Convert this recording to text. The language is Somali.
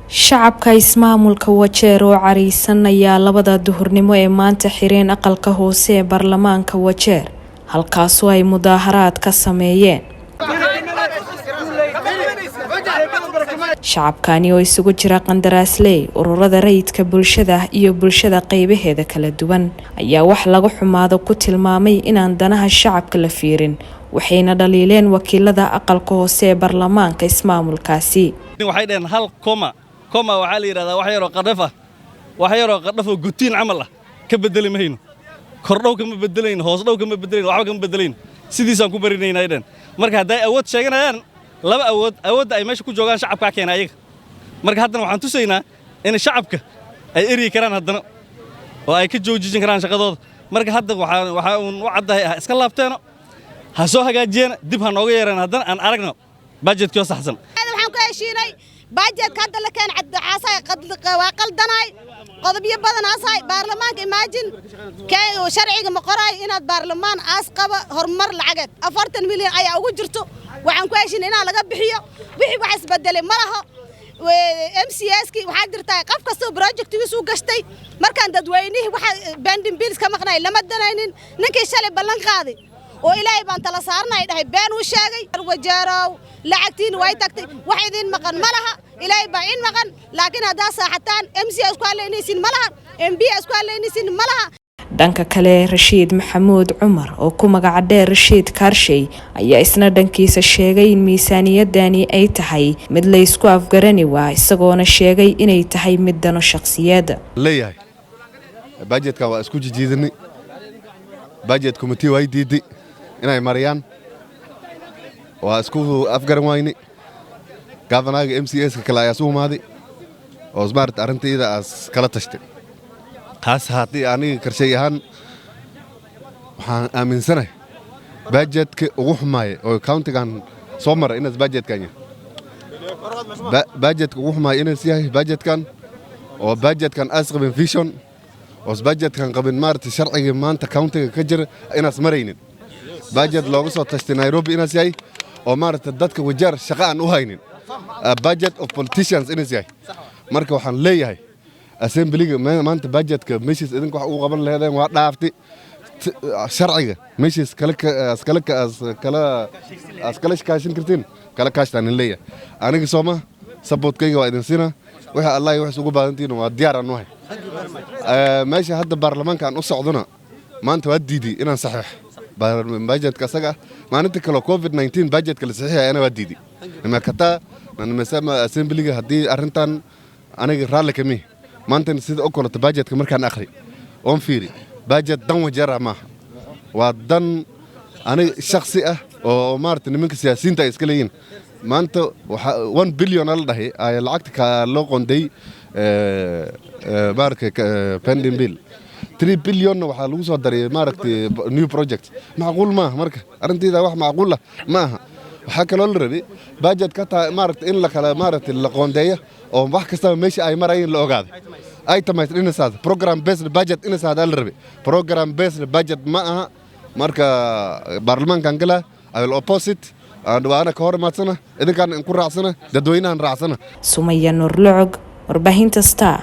shacabka ismaamulka Wajeer oo cariisan ayaa labada duhurnimo ee maanta xireen aqalka hoose ee baarlamaanka Wajeer halkaas oo ay mudaaharaad ka sameeyeen. shacabkani oo isugu jira qandaraasley, ururada rayidka bulshada iyo bulshada qaybaheeda kala duwan ayaa wax laga xumaado ku tilmaamay inaan danaha shacabka la fiirin, waxayna dhaliileen wakiilada aqalka hoose ee baarlamaanka ismaamulkaasi. waxay dheen hal koma waxa la yiraahdaa wax yar oo qadhaf oo gutiin camal ah ka bedeli mahayno, kordhow kama bedelayno, hoos dhow kama bedelayno, waxba kama bedelayno, sidiisaan ku barinaynaa dheen. marka haday awood sheeganayaan laba awood ay meesha ku joogaan shacabka keenay ayaga. marka haddana waxaan tusaynaa in shacabka ay eri karaan haddana oo ay ka joojin karaan shaqadooda. marka hadda waxa uu wacdahay iska laabteeno ha soo hagaajiyeen dib ha nooga yeeraan haddana aan aragno budgetkii oo saxsan. waxaan ku heshiinay budgetka hadda la keen cad caasay qaldanay qodobyo badan aasay baarlamaanka imagine kay sharciga ma qoray inaad baarlamaan aas qaba horumar lacageed 40 milyan ayaa ugu jirto. waxaan ku heshiinay in laga bixiyo wixii wax isbedelay malaha MCS-ki waxa jirtaa qof kasta projectigiisu gashtay markaan dadweynaha waxa banding bills ka maqnay lama danaynin ninkii shalay ballan qaaday oo ilaahay baan tala saarnay dhahay been uu sheegay Wajeerow lacagtiin way tagtay wax idin maqan malaha ilaahay baa in maqan laakiin hadaa saaxataan MCS ku haleynaysin malaha MBS ku haleynaysin malaha. dhanka kale Rashiid Maxamuud Cumar oo ku magac dheer Rashiid Kaarshay ayaa isna dhankiisa sheegay in miisaaniyadani ay tahay mid la isku afgarani waa isagoona sheegay inay tahay mid dano shakhsiyeed leeyahay. budgetka waa isku jijiidnay, budget committee way diiday inay mariyaan, waa isku afgaran wayni gaabanaga MCS kala ayaa soo maaday oo smart arrinteeda as kala tashtay. taas haddii aniga karshay ahaan waxaan aaminsanahay budgetka ugu xumaayay oo countigan soo maray inaas budgetkan yahay budgetka ugu xumaayay inaas yahay budgetkan oo budgetkan as qabin vision oo budgetkan qabin maartay sharciga maanta countiga ka jira inaas maraynin. budget looga soo tashtay Nairobi inaas yahay oo maartay dadka Wajeer shaqo aan u haynin, budget of politicians inaas yahay. marka waxaan leeyahay assemblyga maanta budgetka meeshis idinku wax uu qaban lahaydeen waa dhaaftay sharciga meeshis kala kaashin kartiin kala kaashtaan leeyahay. aniga Soomaa supportkayga waa idin siinaa, waxa Allah wax ugu baahantiin waa diyaar aan u hay. meesha hadda baarlamaanka aan u socdona maanta waa diiday inaan saxiix budgetka asaga maalinta kale COVID-19 budgetka la saxiixay ana waa diiday ma kata mesama assemblyga haddii arrintan aniga raalli kami maanta sida oo kale budgetka markaan akhri oon fiiri budget dan Wajeer ma waa dan aniga shakhsi ah oo maartay nimanka siyaasiyiinta ay iska leeyihiin. maanta waxa 1 billion la dhahay ay lacagta loo qonday maarka pending bill 3 billion waxa lagu soo daray maaragtay new project macquul ma marka arrinteeda wax macquul ah ma aha. waxa kale oo la rabay budget ka taa maaragtay in la kala maaragtay la qoondeeyo oo wax kasta meesha ay marayeen la ogaado ay tamayt in saad program based budget in saad la rabay program based budget ma aha. marka baarlamaankan gala I will opposite and waana ka hor maadsana idinkaan ku raacsana dadweynahan raacsana. Sumaya Nur Locog, warbaahinta Star.